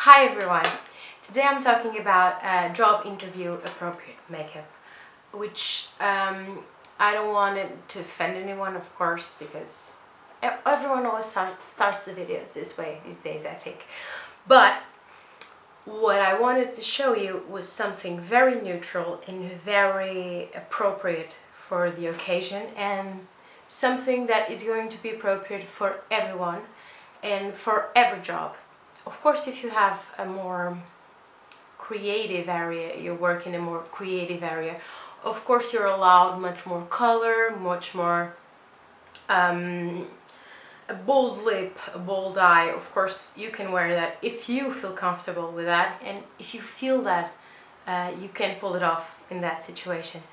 Hi everyone! Today I'm talking about job interview appropriate makeup, which I don't want it to offend anyone, of course, because everyone always starts the videos this way these days, I think. But what I wanted to show you was something very neutral and very appropriate for the occasion, and something that is going to be appropriate for everyone and for every job. Of course, if you have a more creative area, you work in a more creative area, of course you're allowed much more color, much more a bold lip, a bold eye. Of course you can wear that if you feel comfortable with that, and if you feel that you can pull it off in that situation.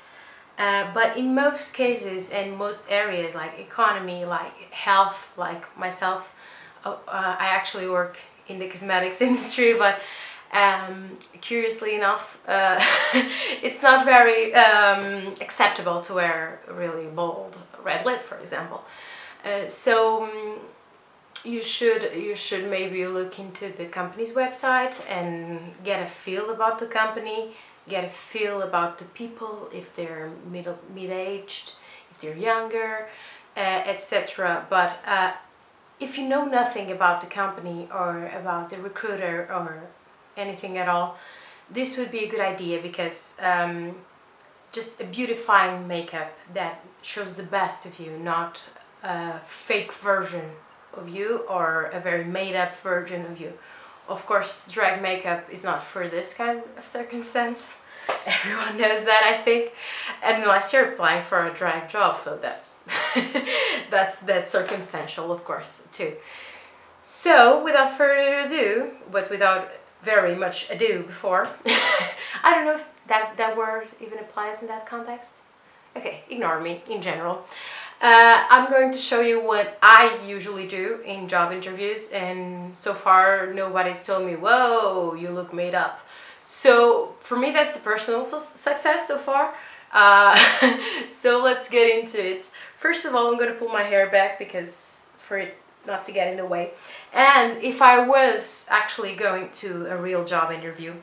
But in most cases and most areas, like economy, like health, like myself, I actually work in the cosmetics industry, but curiously enough, it's not very acceptable to wear a really bold red lip, for example. So you should maybe look into the company's website and get a feel about the company, get a feel about the people, if they're mid-aged, if they're younger, etc. But if you know nothing about the company or about the recruiter or anything at all, this would be a good idea, because just a beautifying makeup that shows the best of you, not a fake version of you or a very made-up version of you. Of course, drag makeup is not for this kind of circumstance. Everyone knows that, I think, unless you're applying for a drag job, so that's that's circumstantial, of course, too. So without further ado, but without very much ado before, I don't know if that word even applies in that context. Okay, ignore me. In general, I'm going to show you what I usually do in job interviews, and so far nobody's told me, whoa, you look made up. So for me, that's a personal success so far. So let's get into it. First of all, I'm going to pull my hair back because for it not to get in the way. And if I was actually going to a real job interview,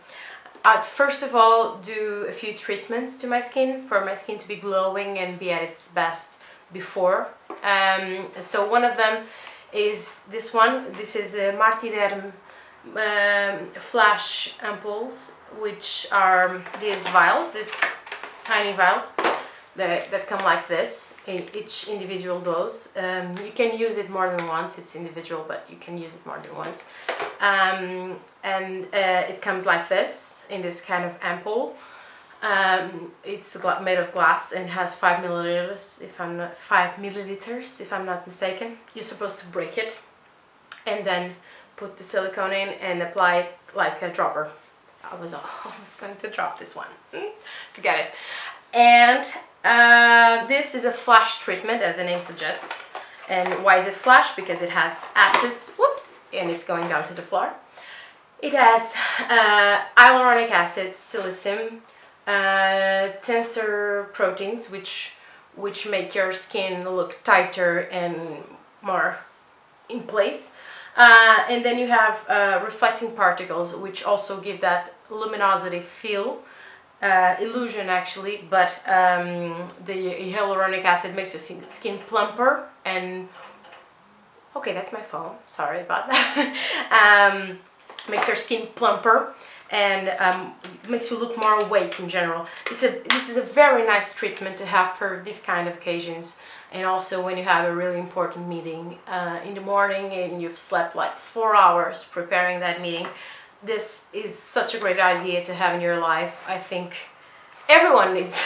I'd first of all do a few treatments to my skin for my skin to be glowing and be at its best before. So one of them is this one. This is a Martiderm flash ampoules, which are these vials, these tiny vials that come like this in each individual dose. You can use it more than once. It's individual, but you can use it more than once. It comes like this in this kind of ampoule. It's made of glass and has 5 milliliters, if I'm not mistaken. You're supposed to break it and then put the silicone in and apply it like a dropper. I was almost going to drop this one. Forget it. And this is a flash treatment, as the name suggests. And why is it flash? Because it has acids, whoops, and it's going down to the floor. It has hyaluronic acid, silicium, tensor proteins, which make your skin look tighter and more in place. And then you have reflecting particles, which also give that luminosity feel, illusion actually, but the hyaluronic acid makes your skin plumper and... Okay, that's my phone, sorry about that. Makes your skin plumper and makes you look more awake in general. This is a very nice treatment to have for this kind of occasions, and also when you have a really important meeting in the morning and you've slept like 4 hours preparing that meeting. This is such a great idea to have in your life. I think everyone needs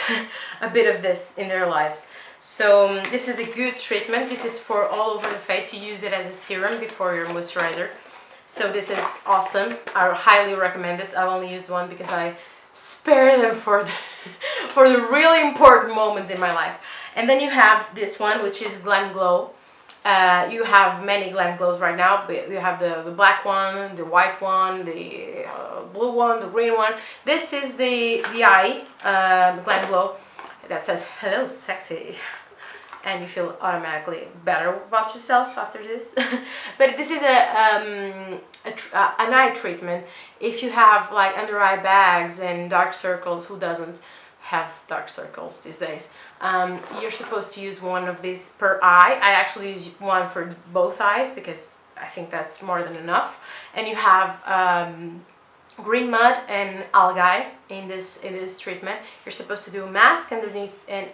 a bit of this in their lives. So this is a good treatment. This is for all over the face. You use it as a serum before your moisturizer. So this is awesome. I highly recommend this. I've only used one because I spare them for the really important moments in my life. And then you have this one, which is Glamglow. You have many Glamglows right now. You have the black one, the white one, the blue one, the green one. This is the eye Glamglow that says "Hello, sexy," and you feel automatically better about yourself after this. But this is an eye treatment. If you have like under eye bags and dark circles, who doesn't have dark circles these days? You're supposed to use one of these per eye. I actually use one for both eyes because I think that's more than enough. And you have green mud and algae in this treatment. You're supposed to do a mask underneath and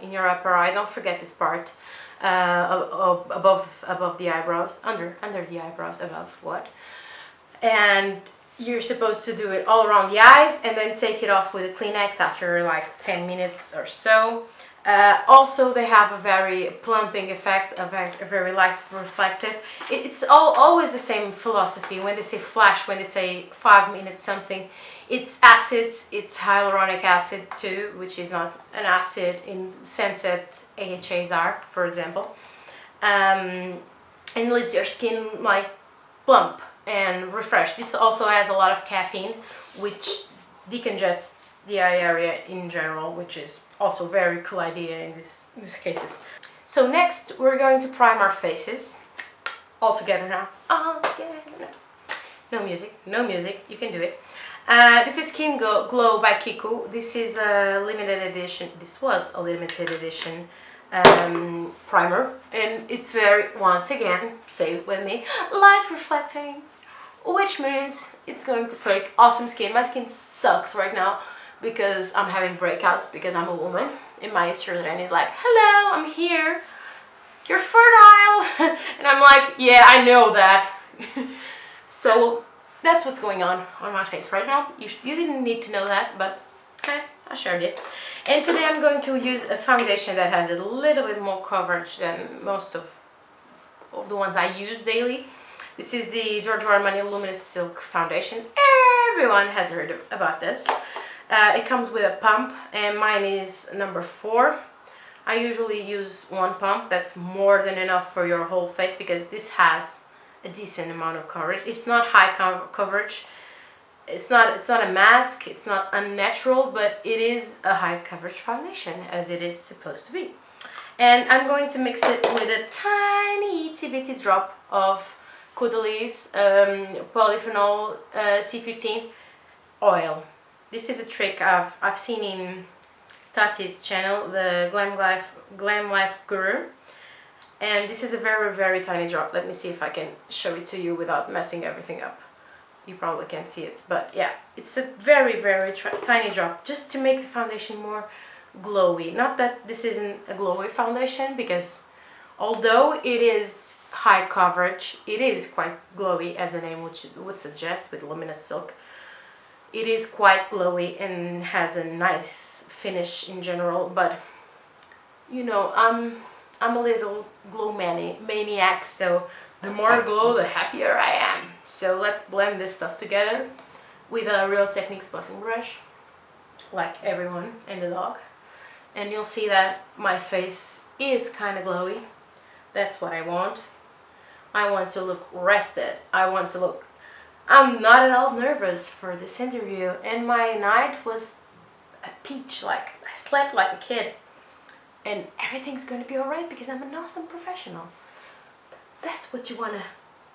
in your upper eye. Don't forget this part, above the eyebrows, under the eyebrows, above what? And you're supposed to do it all around the eyes and then take it off with a Kleenex after like 10 minutes or so. Also, they have a very plumping effect, a very light reflective. It's always the same philosophy. When they say flash, when they say 5 minutes something, it's acids, it's hyaluronic acid too, which is not an acid in the sense that AHAs are, for example. And leaves your skin like plump and refreshed. This also has a lot of caffeine, which decongests the eye area in general, which is also a very cool idea in these cases. So next we're going to prime our faces. All together now. All together now. No music, you can do it. This is Glamglow by Kiko. This is a limited edition. This was a limited edition primer, and it's very, once again, say it with me, light reflecting, which means it's going to make awesome skin. My skin sucks right now because I'm having breakouts because I'm a woman, and my estrogen is like, hello, I'm here, you're fertile. And I'm like, yeah, I know that. So that's what's going on my face right now. You didn't need to know that, but I shared it. And today I'm going to use a foundation that has a little bit more coverage than most of the ones I use daily. This is the Giorgio Armani Luminous Silk Foundation. Everyone has heard about this. It comes with a pump, and mine is number 4. I usually use one pump. That's more than enough for your whole face because this has a decent amount of coverage. It's not high coverage. It's not a mask. It's not unnatural, but it is a high coverage foundation, as it is supposed to be. And I'm going to mix it with a tiny itty bitty drop of Caudalie's Polyphenol C15 oil. This is a trick I've seen in Tati's channel, the Glam Life Guru, and this is a very, very tiny drop. Let me see if I can show it to you without messing everything up. You probably can't see it, but yeah, it's a very, very tiny drop just to make the foundation more glowy. Not that this isn't a glowy foundation, because although it is high coverage, it is quite glowy, as the name would suggest, with luminous silk. It is quite glowy and has a nice finish in general, but you know, I'm a little glow maniac, so the more glow, the happier I am. So let's blend this stuff together with a Real Techniques buffing brush, like everyone and the dog, and you'll see that my face is kind of glowy. That's what I want. I want to look rested. I'm not at all nervous for this interview, and my night was a peach. Like, I slept like a kid, and everything's gonna be alright because I'm an awesome professional. That's what you wanna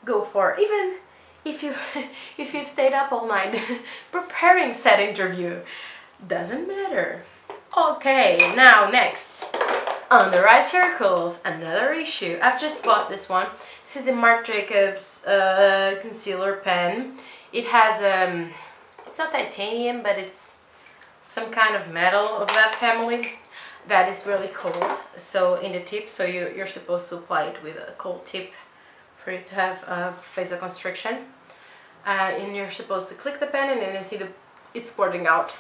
go for, even if you've stayed up all night preparing said interview. Doesn't matter. Okay, now next, under eye circles, another issue. I've just bought this one. This is the Marc Jacobs concealer pen. It has it's not titanium, but it's some kind of metal of that family that is really cold. So in the tip, so you're supposed to apply it with a cold tip for it to have vasoconstriction. And you're supposed to click the pen, and then you see it's pouring out.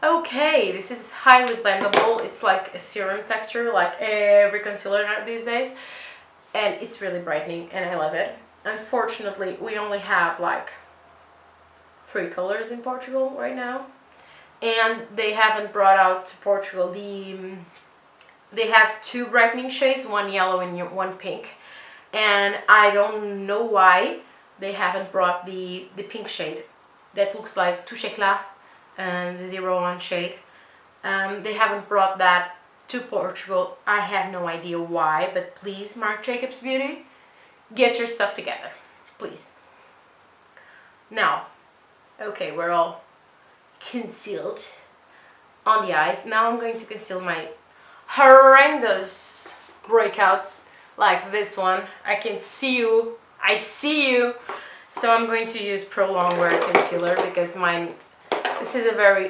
Okay, this is highly blendable. It's like a serum texture, like every concealer these days, and it's really brightening, and I love it. Unfortunately, we only have like 3 colors in Portugal right now, and they haven't brought out to Portugal they have 2 brightening shades, one yellow and one pink, and I don't know why they haven't brought the pink shade that looks like Touche Éclat and the 01 shade. They haven't brought that to Portugal. I have no idea why, but please, Marc Jacobs Beauty, get your stuff together, please. Now, okay, we're all concealed on the eyes. Now I'm going to conceal my horrendous breakouts like this one. I can see you, I see you. So I'm going to use Pro Longwear concealer because this is a very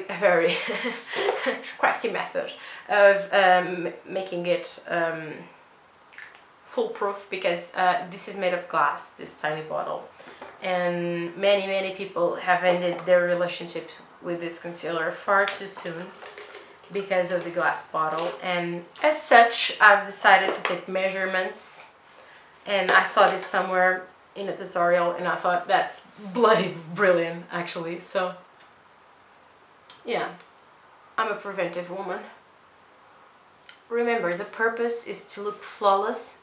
crafty method of making it foolproof, because this is made of glass, this tiny bottle, and many people have ended their relationships with this concealer far too soon because of the glass bottle. And as such, I've decided to take measurements, and I saw this somewhere in a tutorial and I thought that's bloody brilliant actually. So yeah, I'm a preventive woman. Remember, the purpose is to look flawless,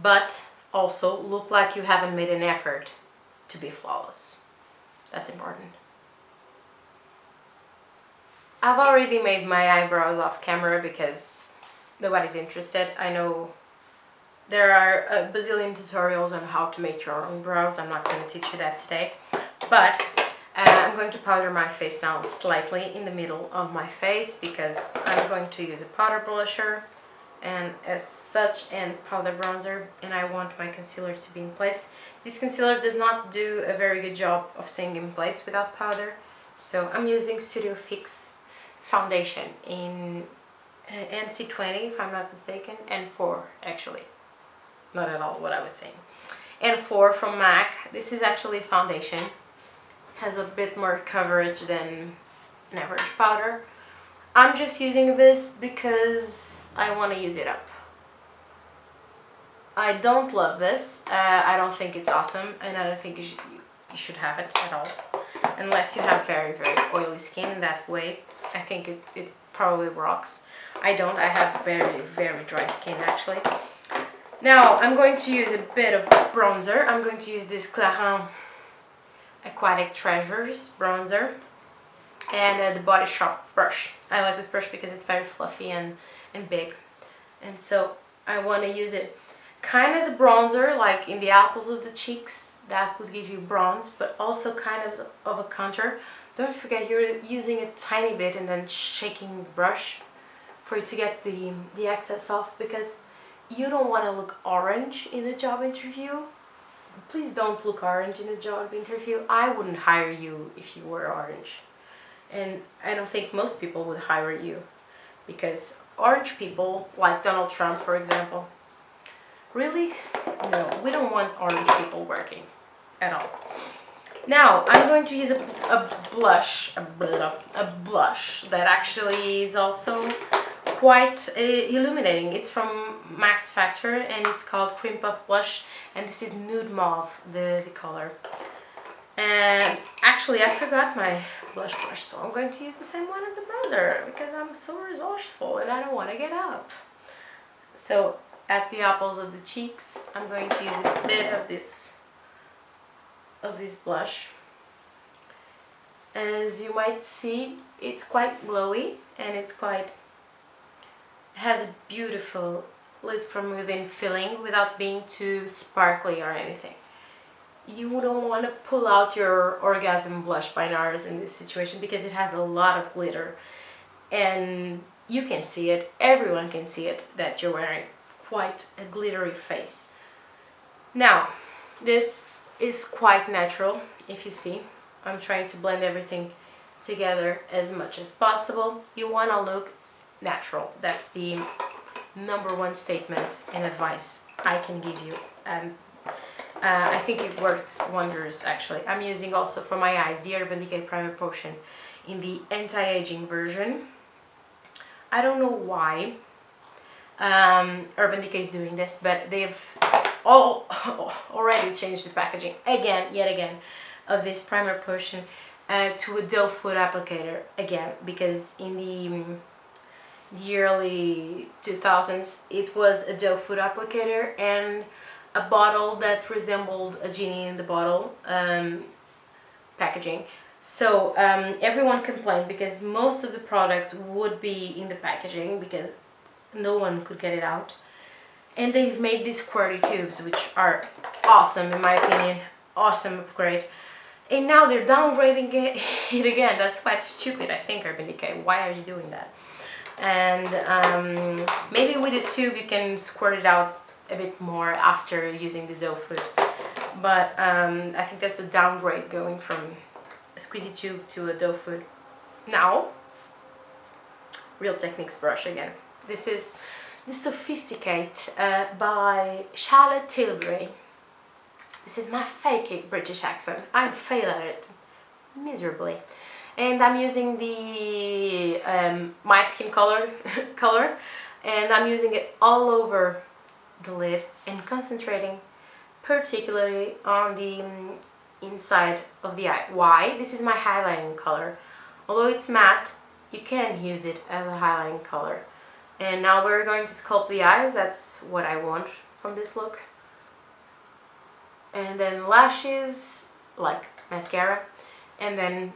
but also look like you haven't made an effort to be flawless. That's important. I've already made my eyebrows off camera because nobody's interested. I know there are a bazillion tutorials on how to make your own brows. I'm not going to teach you that today, but I'm going to powder my face now slightly in the middle of my face because I'm going to use a powder blusher and as such and powder bronzer, and I want my concealer to be in place. This concealer does not do a very good job of staying in place without powder, so I'm using Studio Fix foundation in NC20 if I'm not mistaken, and 4 actually, not at all what I was saying, and 4 from MAC. This is actually foundation, has a bit more coverage than an average powder. I'm just using this because I want to use it up. I don't love this, I don't think it's awesome, and I don't think you should have it at all unless you have very oily skin. In that way I think it probably rocks. I don't, I have very dry skin actually. Now I'm going to use a bit of bronzer. I'm going to use this Clarins Acquatic Treasures bronzer and the Body Shop brush. I like this brush because it's very fluffy and big, and so I want to use it kind of as a bronzer, like in the apples of the cheeks. That would give you bronze, but also kind of a contour. Don't forget you're using a tiny bit and then shaking the brush for you to get the excess off, because you don't want to look orange in a job interview. Please don't look orange in a job interview. I wouldn't hire you if you were orange, and I don't think most people would hire you, because orange people, like Donald Trump for example, really, no, we don't want orange people working at all. Now I'm going to use a blush that actually is also quite illuminating. It's from Max Factor and it's called Cream Puff Blush, and this is nude mauve, the color. And actually I forgot my blush brush, so I'm going to use the same one as the bronzer because I'm so resourceful and I don't want to get up. So at the apples of the cheeks I'm going to use a bit of this blush. As you might see, it's quite glowy and has a beautiful lit from within feeling without being too sparkly or anything. You don't want to pull out your Orgasm blush by Nars in this situation because it has a lot of glitter and you can see it, everyone can see it, that you're wearing quite a glittery face. Now this is quite natural. If you see, I'm trying to blend everything together as much as possible. You want to look natural. That's the #1 statement and advice I can give you, and I think it works wonders actually. I'm using also for my eyes the Urban Decay Primer Potion in the anti-aging version. I don't know why Urban Decay is doing this, but they've already changed the packaging yet again of this primer potion to a doe foot applicator again, because in the early 2000s it was a doe foot applicator and a bottle that resembled a genie in the bottle packaging. So everyone complained because most of the product would be in the packaging because no one could get it out. And they've made these QWERTY tubes, which are awesome in my opinion, awesome upgrade. And now they're downgrading it again. That's quite stupid, I think, Urban Decay. Why are you doing that? And maybe with a tube you can squirt it out a bit more after using the doe foot. But I think that's a downgrade going from a squeezy tube to a doe foot. Now, Real Techniques brush again. This is the Sophisticate by Charlotte Tilbury. This is my fake British accent. I fail at it miserably. And I'm using the My Skin color, and I'm using it all over the lid and concentrating particularly on the inside of the eye. Why? This is my highlighting color. Although it's matte, you can use it as a highlighting color. And now we're going to sculpt the eyes. That's what I want from this look. And then lashes, like mascara, and then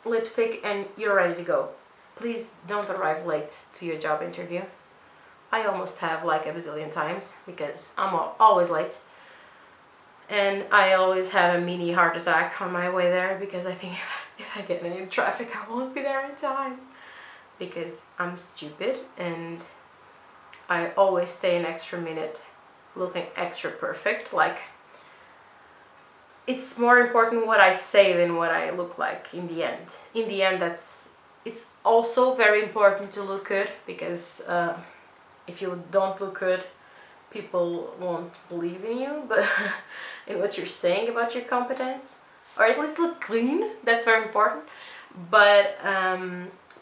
lipstick, and you're ready to go. Please don't arrive late to your job interview. I almost have like a bazillion times because I'm always late. And I always have a mini heart attack on my way there because I think if I get in traffic I won't be there in time. Because I'm stupid and I always stay an extra minute looking extra perfect. Like, it's more important what I say than what I look like in the end. In the end, it's also very important to look good because if you don't look good, people won't believe in you, but in what you're saying about your competence, or at least look clean. That's very important. But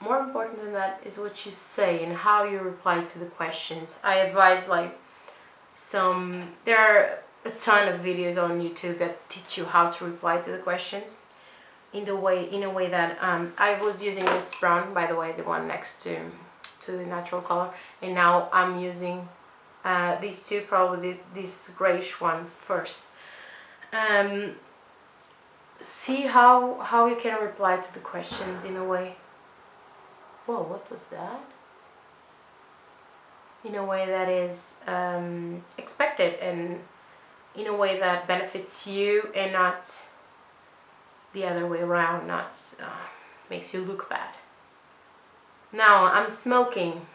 more important than that is what you say and how you reply to the questions. I advise there are a ton of videos on YouTube that teach you how to reply to the questions in a way that I was using this brown, by the way, the one next to the natural color, and now I'm using these two, probably this grayish one first. See how you can reply to the questions in a way. Whoa, what was that? In a way that is expected and in a way that benefits you and not the other way around, not makes you look bad. Now I'm smoking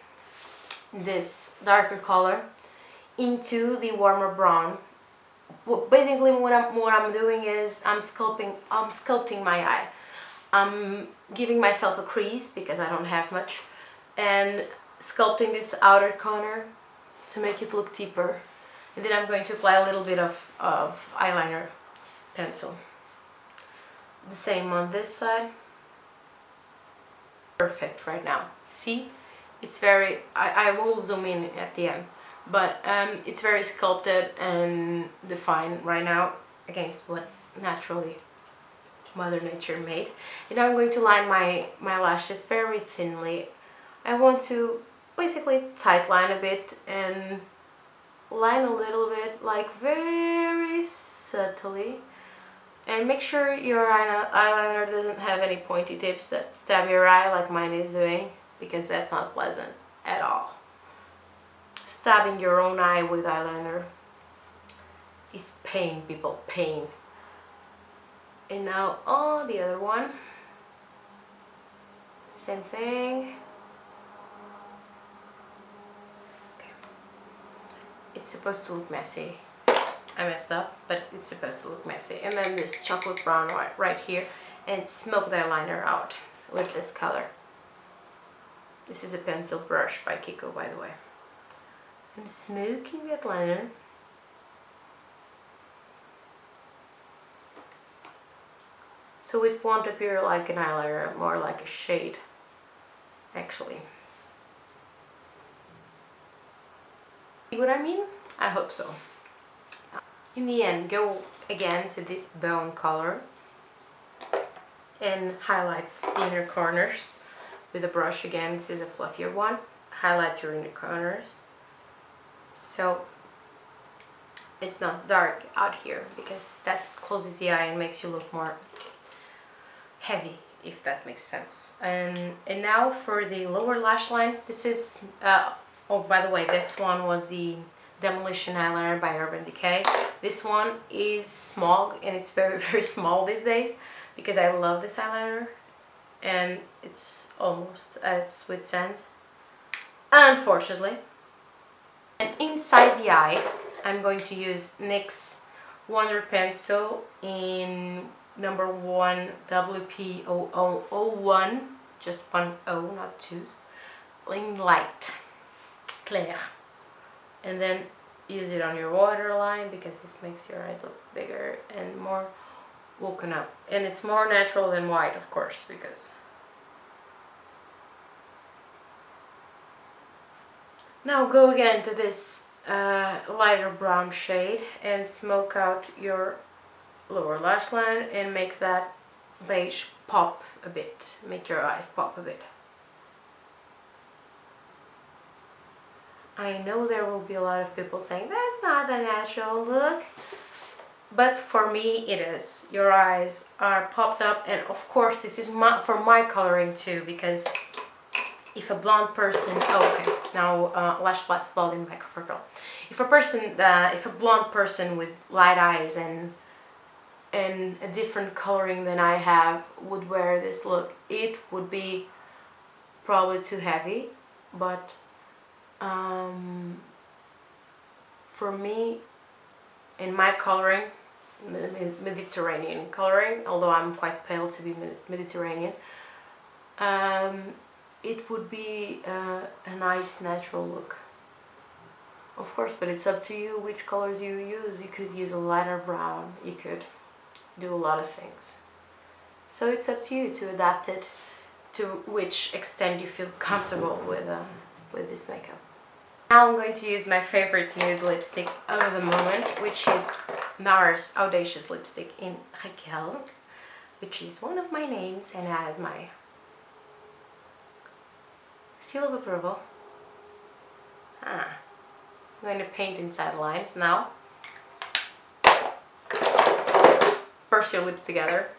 this darker color into the warmer brown. Well, basically what I'm doing is I'm sculpting my eye. I'm giving myself a crease because I don't have much, and sculpting this outer corner to make it look deeper. And then I'm going to apply a little bit of eyeliner pencil. The same on this side. Perfect right now. See? It's very, I will zoom in at the end, but it's very sculpted and defined right now against what naturally Mother Nature made. And now I'm going to line my lashes very thinly. I want to basically tight line a bit and line a little bit, like very subtly, and make sure your eyeliner doesn't have any pointy tips that stab your eye like mine is doing, because that's not pleasant at all. Stabbing your own eye with eyeliner is pain, people, pain. And now on the other one, same thing. It's supposed to look messy. I messed up, but it's supposed to look messy. And then this chocolate brown right here, and smoke the eyeliner out with this color. This is a pencil brush by Kiko, by the way. I'm smoking the eyeliner. So it won't appear like an eyeliner, more like a shade, actually. See what I mean? I hope so. In the end, go again to this bone color and highlight the inner corners with a brush again. This is a fluffier one. Highlight your inner corners so it's not dark out here, because that closes the eye and makes you look more heavy, if that makes sense. And now for the lower lash line, this is oh, by the way, this one was the Demolition eyeliner by Urban Decay. This one is smog, and it's very very small these days because I love this eyeliner, and it's almost at its wit's end, unfortunately. And inside the eye, I'm going to use NYX Wonder Pencil in number 1 WP0001, just 1 O, not 2, in light, clear. And then use it on your waterline because this makes your eyes look bigger and more woken up. And it's more natural than white, of course, because... Now go again to this lighter brown shade and smoke out your lower lash line and make that beige pop a bit, make your eyes pop a bit. I know there will be a lot of people saying that's not a natural look, but for me it is. Your eyes are popped up, and of course this is for my coloring too, because if a blonde person, oh, okay, now Lash Blast Volume by Covergirl. If a blonde person with light eyes and a different coloring than I have would wear this look, it would be probably too heavy, but for me, in my coloring, Mediterranean coloring, although I'm quite pale to be Mediterranean, it would be a nice natural look. Of course, but it's up to you which colors you use. You could use a lighter brown, you could do a lot of things. So it's up to you to adapt it to which extent you feel comfortable with this makeup. Now I'm going to use my favorite nude lipstick of the moment, which is Nars Audacious lipstick in Raquel, which is one of my names and has my seal of approval. I'm going to paint inside lines now. Purse your lips together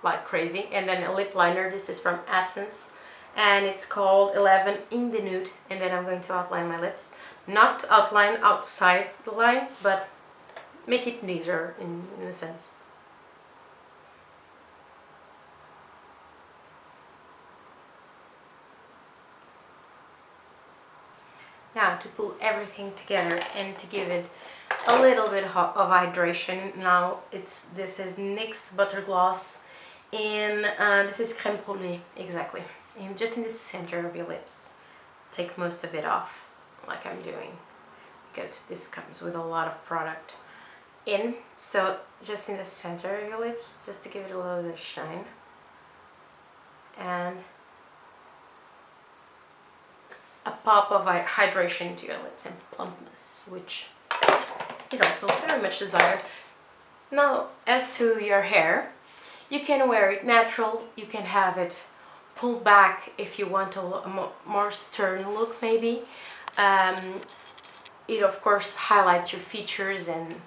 like crazy, and then a lip liner. This is from Essence and it's called 11 in the nude, and then I'm going to outline my lips. Not outline outside the lines, but make it neater in a sense. Now to pull everything together and to give it a little bit of hydration. Now this is NYX Butter Gloss, and this is crème brûlée, exactly. And just in the center of your lips. Take most of it off, like I'm doing, because this comes with a lot of product in. So just in the center of your lips, just to give it a little bit of shine. And a pop of hydration to your lips and plumpness, which is also very much desired. Now, as to your hair, you can wear it natural, you can have it pulled back if you want a more stern look maybe. It of course highlights your features and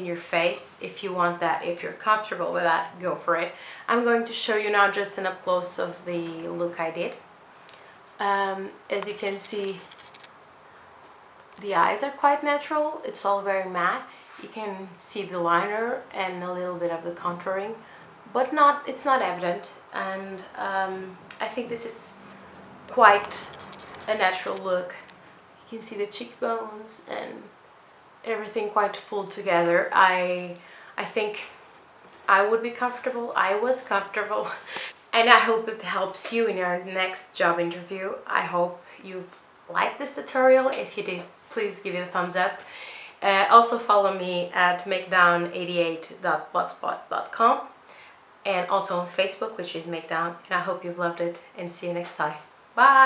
your face if you want that. If you're comfortable with that, go for it. I'm going to show you now just an up close of the look I did. As you can see, the eyes are quite natural, it's all very matte. You can see the liner and a little bit of the contouring, but it's not evident, and I think this is quite a natural look. You can see the cheekbones and everything quite pulled together. I think I would be comfortable, I was comfortable. And I hope it helps you in your next job interview. I hope you've liked this tutorial. If you did, please give it a thumbs up. Also follow me at makedown88.blogspot.com, and also on Facebook, which is Makedown. And I hope you've loved it, and see you next time. Bye!